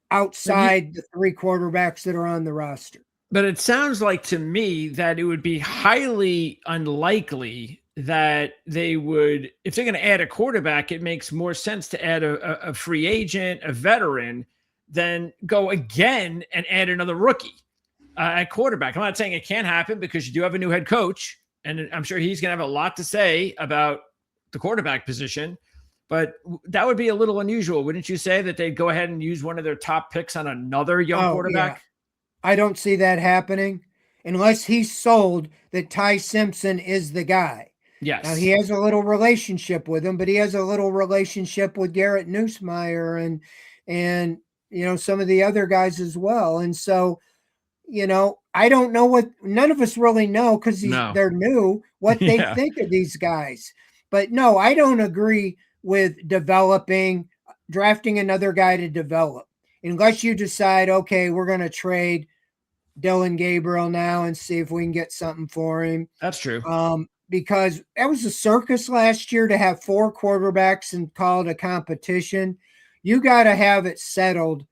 outside the 3 quarterbacks that are on the roster? But it sounds like to me that it would be highly unlikely that they would, if they're going to add a quarterback, it makes more sense to add a free agent, a veteran, than go again and add another rookie at quarterback. I'm not saying it can't happen because you do have a new head coach, and I'm sure he's going to have a lot to say about the quarterback position. but that would be a little unusual, wouldn't you say, that they'd go ahead and use one of their top picks on another young quarterback? Yeah. I don't see that happening unless he's sold that Ty Simpson is the guy. Now, he Yes. has a little relationship with him, but he has a little relationship with Garrett Nussmeier and some of the other guys as well. And so, I don't know what none of us really know because No. they're new what they Yeah. think of these guys. But no, I don't agree with drafting another guy to develop unless you decide, okay, we're going to trade Dylan Gabriel now and see if we can get something for him. That's true. Because that was a circus last year to have 4 quarterbacks and call it a competition. You got to have it settled,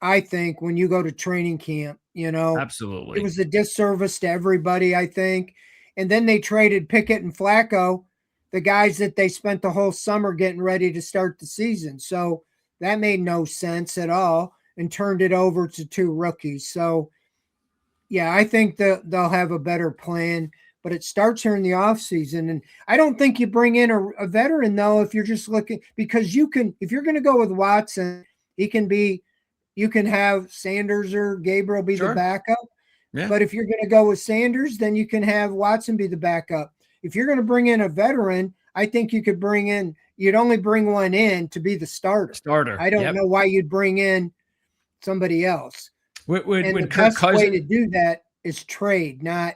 I think, when you go to training camp. Absolutely. It was a disservice to everybody, I think. And then they traded Pickett and Flacco, the guys that they spent the whole summer getting ready to start the season. So that made no sense at all and turned it over to 2 rookies. So, yeah, I think that they'll have a better plan, but it starts here in the offseason. And I don't think you bring in a veteran, though, if you're just looking, because if you're going to go with Watson, you can have Sanders or Gabriel be the backup. Yeah. But if you're going to go with Sanders, then you can have Watson be the backup. If you're going to bring in a veteran, I think you'd only bring one in to be the starter. I don't know why you'd bring in somebody else. The best way to do that is trade, not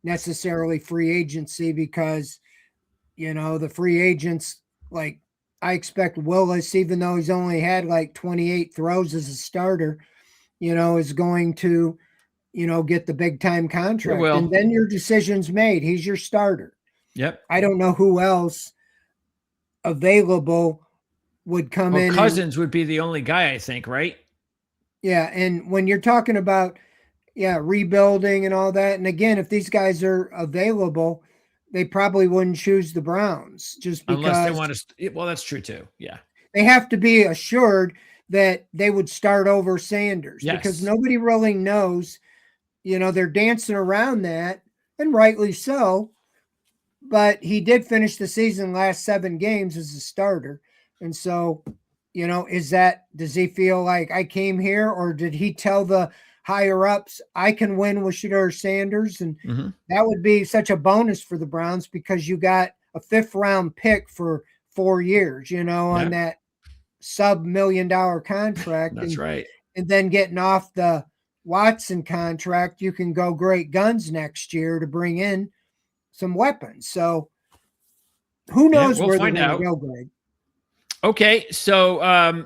necessarily free agency, because, the free agents, like, I expect Willis, even though he's only had like 28 throws as a starter, is going to, get the big time contract. And then your decision's made. He's your starter. Yep. I don't know who else available would come in. Cousins would be the only guy, I think, right? Yeah. And when you're talking about, rebuilding and all that, and again, if these guys are available, they probably wouldn't choose the Browns just because. Unless they want to. Well, that's true too. Yeah. They have to be assured that they would start over Sanders because nobody really knows. They're dancing around that, and rightly so. But he did finish the season last 7 games as a starter. And so, does he feel like I came here, or did he tell the higher ups I can win with Shedeur Sanders? And that would be such a bonus for the Browns because you got a 5th round pick for 4 years, on that sub $1 million contract. That's right. And then getting off the Watson contract, you can go great guns next year to bring in some weapons. So who knows where they're going to go, Greg? Okay, so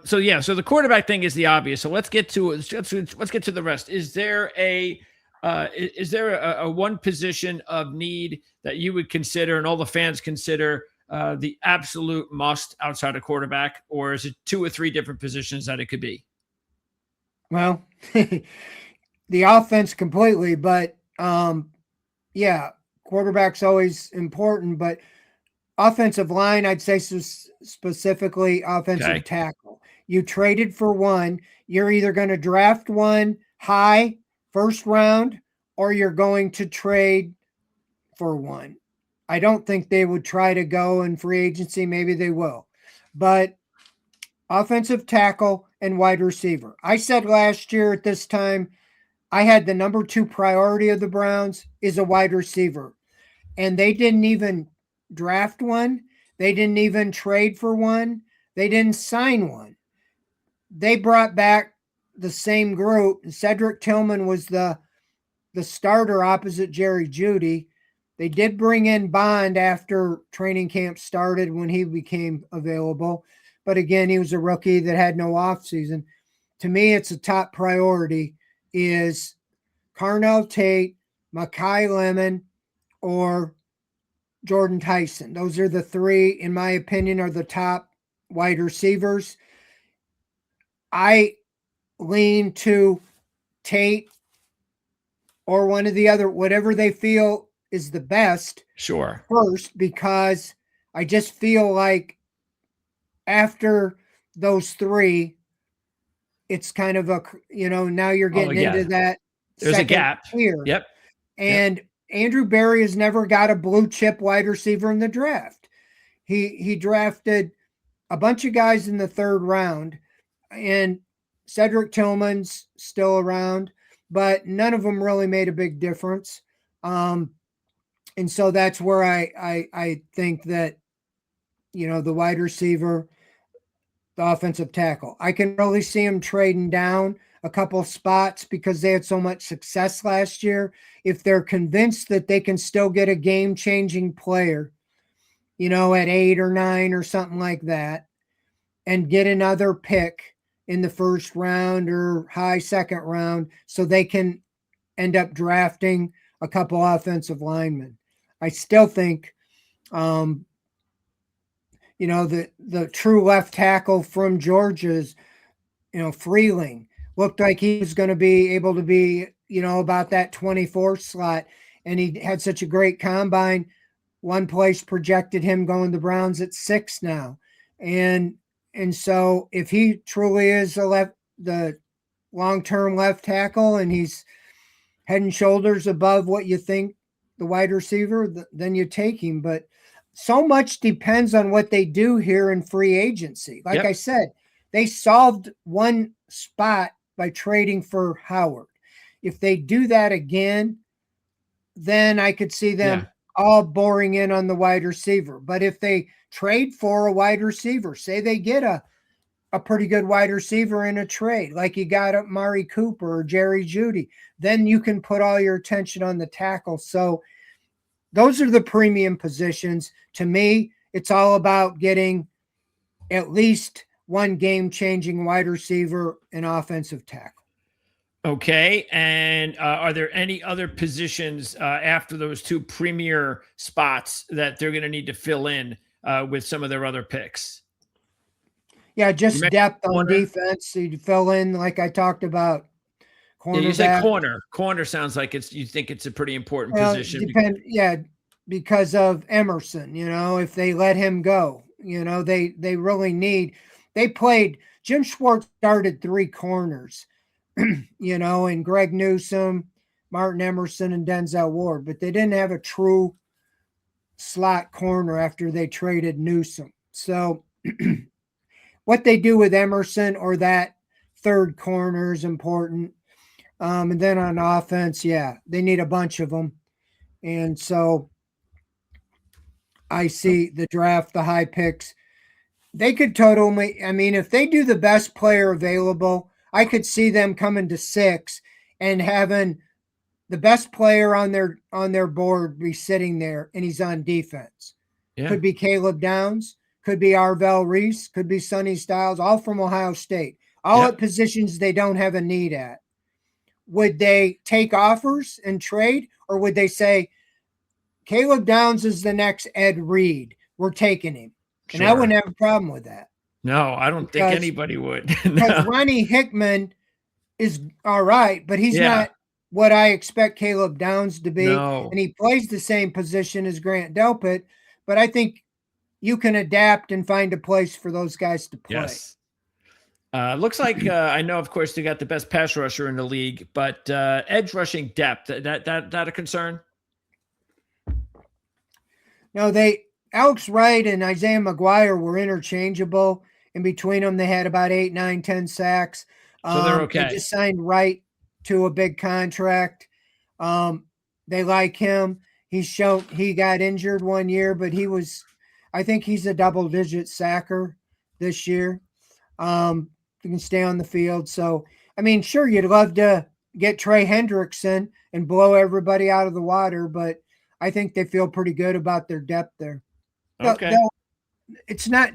the quarterback thing is the obvious. So let's get to the rest. Is there a one position of need that you would consider and all the fans consider the absolute must outside of quarterback, or is it 2 or 3 different positions that it could be? Well, the offense completely, but quarterback's always important, but offensive line, I'd say specifically offensive tackle. You traded for one. You're either going to draft one high, 1st round, or you're going to trade for one. I don't think they would try to go in free agency. Maybe they will. But offensive tackle and wide receiver. I said last year at this time, I had the number 2 priority of the Browns is a wide receiver. And they didn't even draft one. They didn't even trade for one. They didn't sign one. They brought back the same group. Cedric Tillman was the starter opposite Jerry Jeudy. They did bring in Bond after training camp started when he became available. But again, he was a rookie that had no offseason. To me, it's a top priority is Carnell Tate, Mekhi Lemon, or Jordan Tyson. Those are the 3, in my opinion, are the top wide receivers. I lean to Tate or one of the other, whatever they feel is the best. Sure. First, because I just feel like after those 3, it's kind of now you're getting into that. There's a gap here. Yep. And Andrew Berry has never got a blue chip wide receiver in the draft. He drafted a bunch of guys in the third round, and Cedric Tillman's still around, but none of them really made a big difference. And so that's where I think that, the wide receiver, the offensive tackle, I can really see him trading down a couple spots because they had so much success last year. If they're convinced that they can still get a game-changing player, at 8 or 9 or something like that, and get another pick in the first round or high second round so they can end up drafting a couple offensive linemen. I still think, the true left tackle from Georgia's, Freeling, looked like he was going to be able to be, about that 24 slot. And he had such a great combine. One place projected him going to Browns at 6 now. And so if he truly is the long-term left tackle and he's head and shoulders above what you think the wide receiver, then you take him. But so much depends on what they do here in free agency. Like I said, they solved one spot by trading for Howard. If they do that again, then I could see them all boring in on the wide receiver. But if they trade for a wide receiver, say they get a pretty good wide receiver in a trade, like you got Amari Cooper or Jerry Jeudy, then you can put all your attention on the tackle. So those are the premium positions. To me, it's all about getting at least one game-changing wide receiver and offensive tackle. Okay. And are there any other positions after those two premier spots that they're going to need to fill in with some of their other picks? Yeah, just depth on defense. So you fill in, like I talked about. Yeah, you said corner. Corner sounds like you think it's a pretty important position. Because of Emerson, if they let him go, they really need. They played. Jim Schwartz started 3 corners, and Greg Newsome, Martin Emerson, and Denzel Ward, but they didn't have a true slot corner after they traded Newsome. So what they do with Emerson or that third corner is important. And then on offense, they need a bunch of them. And so I see the draft, the high picks. They could totally, if they do the best player available, I could see them coming to 6 and having the best player on their board be sitting there, and he's on defense. Yeah. Could be Caleb Downs, could be Arvell Reese, could be Sonny Styles, all from Ohio State, all at positions they don't have a need at. Would they take offers and trade, or would they say, Caleb Downs is the next Ed Reed, we're taking him? And I wouldn't have a problem with that. No, I don't think anybody would. Because Ronnie Hickman is all right, but he's not what I expect Caleb Downs to be. No. And he plays the same position as Grant Delpit, but I think you can adapt and find a place for those guys to play. Yes. Looks like I know, of course, they got the best pass rusher in the league, but edge rushing depth, that a concern? No, Alex Wright and Isaiah McGuire were interchangeable. In between them, they had about 8, 9, 10 sacks. So they're okay. They just signed Wright to a big contract. They like him. He got injured one year, but I think he's a double-digit sacker this year. He can stay on the field. So, sure, you'd love to get Trey Hendrickson and blow everybody out of the water, but I think they feel pretty good about their depth there. Okay.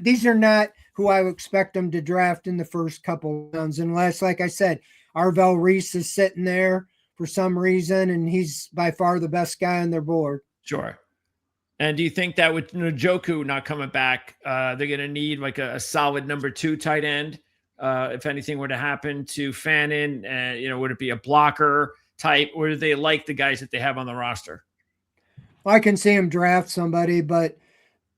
These are not who I would expect them to draft in the first couple rounds, unless, like I said, Arvell Reese is sitting there for some reason, and he's by far the best guy on their board. Sure. And do you think that with Njoku not coming back, they're going to need like a solid number 2 tight end? If anything were to happen to Fannin, would it be a blocker type, or do they like the guys that they have on the roster? Well, I can see him draft somebody, but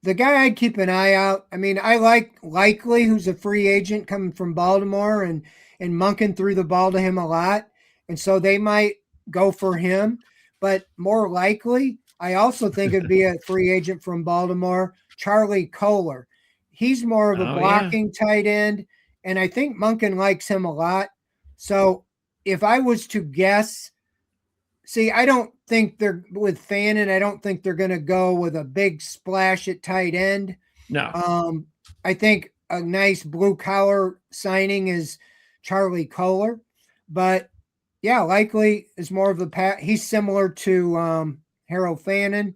the guy I'd keep an eye out. I like Likely, who's a free agent coming from Baltimore, and Monken threw the ball to him a lot. And so they might go for him, but more likely, I also think it'd be a free agent from Baltimore, Charlie Kohler. he's more of a Oh, yeah. blocking tight end, and I think Monken likes him a lot. So if I was to guess, see, I don't think they're with Fannin. I don't think they're going to go with a big splash at tight end. No. I think a nice blue collar signing is Charlie Kohler, but yeah, likely is more of a he's similar to Harold Fannin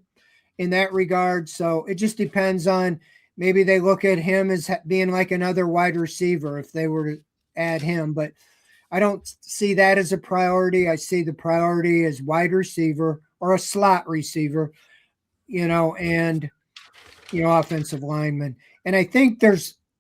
in that regard. So it just depends on, maybe they look at him as being like another wide receiver if they were to add him, but I don't see that as a priority. I see the priority as wide receiver or a slot receiver, and offensive lineman. And I think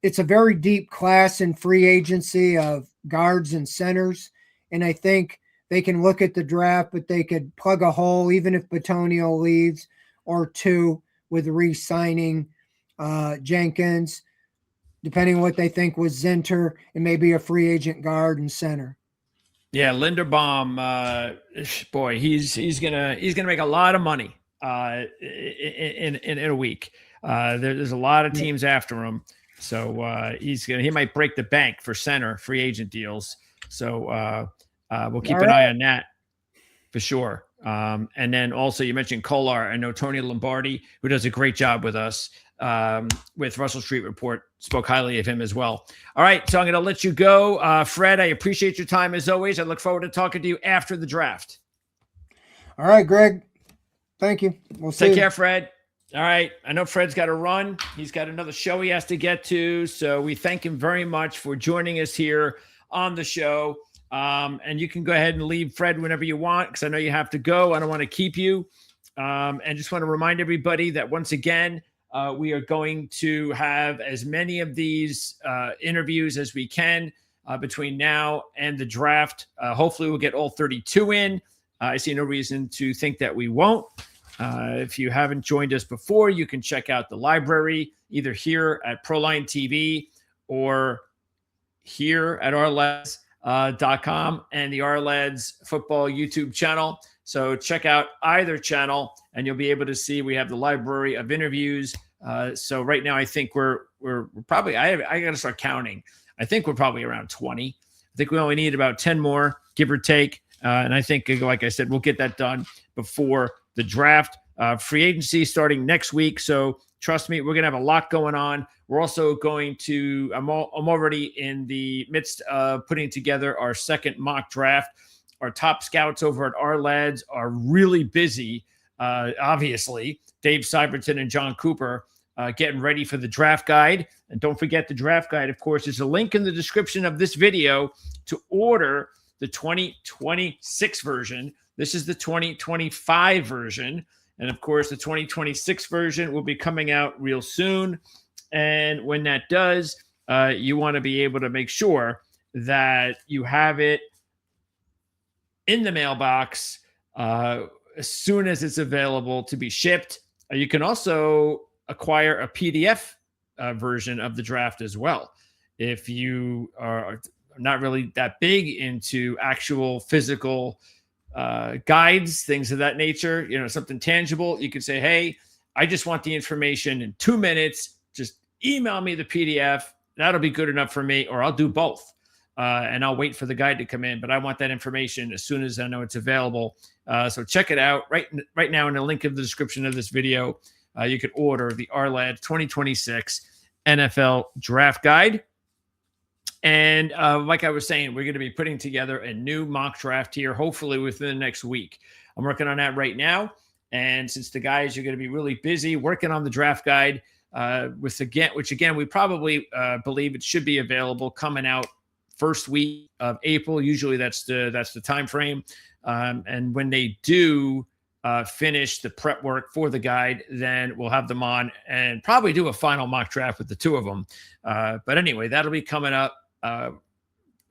it's a very deep class in free agency of guards and centers. And I think they can look at the draft, but they could plug a hole, even if Batonio leaves, or two, with re-signing Jenkins, depending on what they think was Zinter, and maybe a free agent guard and center. Yeah, Linderbaum, boy, he's gonna make a lot of money in a week. There's a lot of teams after him, so he might break the bank for center free agent deals. So we'll keep an eye on that for sure. And then also you mentioned Kolar. I know Tony Lombardi, who does a great job with us with Russell Street Report, spoke highly of him as well. All right, so I'm going to let you go. Fred, I appreciate your time as always. I look forward to talking to you after the draft. All right, Greg. Thank you. We'll see. Take care, Fred. All right. I know Fred's got to run. He's got another show he has to get to. So we thank him very much for joining us here on the show. And you can go ahead and leave, Fred, whenever you want, because I know you have to go. I don't want to keep you. And just want to remind everybody that once again, we are going to have as many of these interviews as we can between now and the draft. Hopefully we'll get all 32 in. I see no reason to think that we won't. If you haven't joined us before, you can check out the library either here at Proline TV or here at Ourlads.com and the Ourlads football YouTube channel. So check out either channel and you'll be able to see we have the library of interviews. So right now I think we're probably, I got to start counting. I think we're probably around 20. I think we only need about 10 more, give or take. And I think, like I said, we'll get that done before the draft. Free agency starting next week. So trust me, we're going to have a lot going on. We're also going to, I'm already in the midst of putting together our second mock draft. Our top scouts over at Ourlads are really busy, obviously. Dave Syverton and John Cooper getting ready for the draft guide. And don't forget the draft guide, of course, is a link in the description of this video to order the 2026 version. This is the 2025 version. And of course, the 2026 version will be coming out real soon. And when that does, you want to be able to make sure that you have it in the mailbox as soon as it's available to be shipped. You can also acquire a PDF version of the draft as well. If you are not really that big into actual physical guides, things of that nature, something tangible, you can say, hey, I just want the information in 2 minutes. Just email me the PDF. That'll be good enough for me, or I'll do both. And I'll wait for the guide to come in, but I want that information as soon as I know it's available. So check it out right now in the link in the description of this video. You can order the Ourlads 2026 NFL Draft Guide. And like I was saying, we're going to be putting together a new mock draft here, hopefully within the next week. I'm working on that right now. And since the guys are going to be really busy working on the draft guide, which again, we probably believe it should be available coming out first week of April. Usually that's the time frame. And when they do finish the prep work for the guide, then we'll have them on and probably do a final mock draft with the two of them. But anyway, that'll be coming up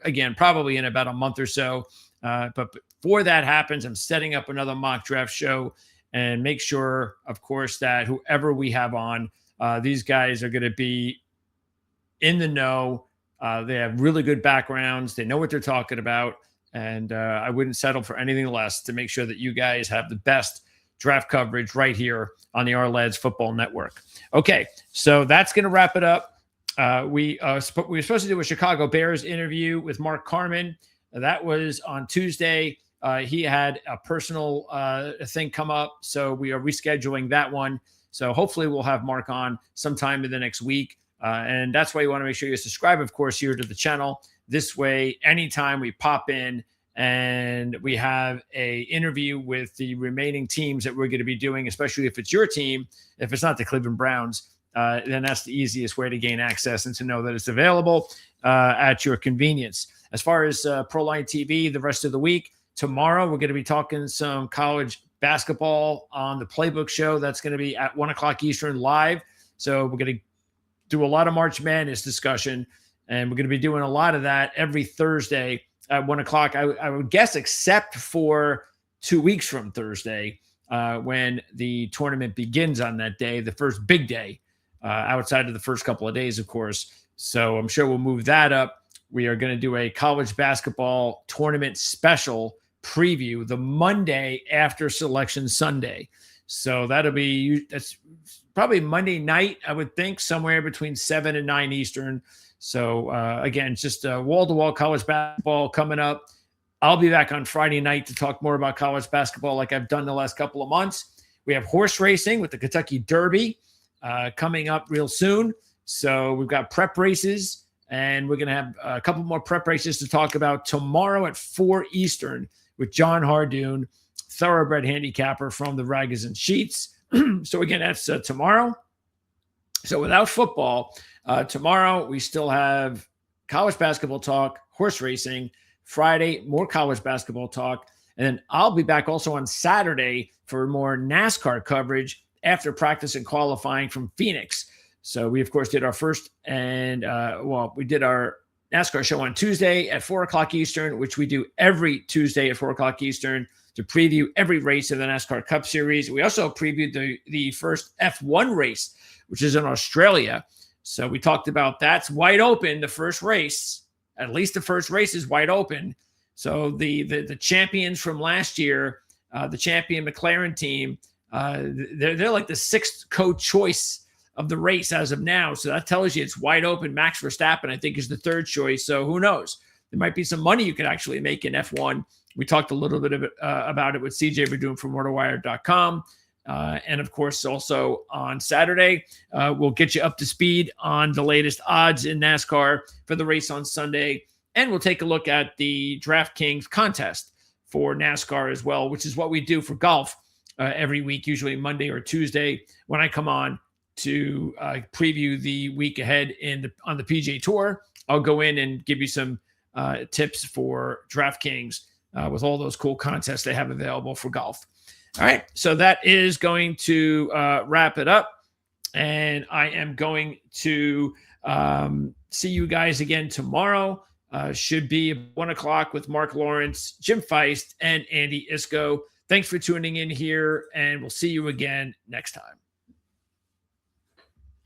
again, probably in about a month or so. But before that happens, I'm setting up another mock draft show and make sure, of course, that whoever we have on, these guys are going to be in the know. They have really good backgrounds. They know what they're talking about. And I wouldn't settle for anything less to make sure that you guys have the best draft coverage right here on the Ourlads Football Network. Okay, so that's going to wrap it up we were supposed to do a Chicago Bears interview with Mark Carman. That was on Tuesday. He had a personal thing come up, so we are rescheduling that one. So hopefully we'll have Mark on sometime in the next week. And that's why you want to make sure you subscribe, of course, here to the channel. This way, anytime we pop in and we have a interview with the remaining teams that we're going to be doing, especially if it's your team, if it's not the Cleveland Browns, then that's the easiest way to gain access and to know that it's available at your convenience. As far as ProLine TV, the rest of the week, tomorrow we're going to be talking some college basketball on the Playbook Show. That's going to be at 1 o'clock Eastern live. So we're going to do a lot of March Madness discussion, and we're going to be doing a lot of that every Thursday at 1 o'clock. I would guess, except for 2 weeks from Thursday, when the tournament begins on that day, the first big day, outside of the first couple of days, of course. So I'm sure we'll move that up. We are going to do a college basketball tournament special preview the Monday after Selection Sunday. So that's probably Monday night, I would think, somewhere between 7 and 9 Eastern. So again, just wall-to-wall college basketball coming up. I'll be back on Friday night to talk more about college basketball like I've done the last couple of months. We have horse racing with the Kentucky Derby coming up real soon. So we've got prep races, and we're going to have a couple more prep races to talk about tomorrow at 4 Eastern with John Hardoon, thoroughbred handicapper from the Ragas and Sheets. So again, that's tomorrow. So without football, tomorrow we still have college basketball talk, horse racing. Friday, more college basketball talk. And then I'll be back also on Saturday for more NASCAR coverage after practice and qualifying from Phoenix. So we, of course, did our first we did our NASCAR show on Tuesday at 4 o'clock Eastern, which we do every Tuesday at 4 o'clock Eastern to preview every race of the NASCAR Cup Series. We also previewed the first F1 race, which is in Australia. So we talked about that's wide open, the first race. At least the first race is wide open. So the champions from last year, the champion McLaren team, they're like the 6th co-choice of the race as of now. So that tells you it's wide open. Max Verstappen, I think, is the 3rd choice. So who knows? There might be some money you could actually make in F1. We talked a little bit about it with CJ Verdun from MotorWire.com. And of course, also on Saturday, we'll get you up to speed on the latest odds in NASCAR for the race on Sunday. And we'll take a look at the DraftKings contest for NASCAR as well, which is what we do for golf every week, usually Monday or Tuesday when I come on to preview the week ahead on the PGA Tour. I'll go in and give you some tips for DraftKings with all those cool contests they have available for golf. All right, so that is going to wrap it up, and I am going to see you guys again tomorrow. Should be 1 o'clock with Mark Lawrence, Jim Feist, and Andy Isco. Thanks for tuning in here, and we'll see you again next time.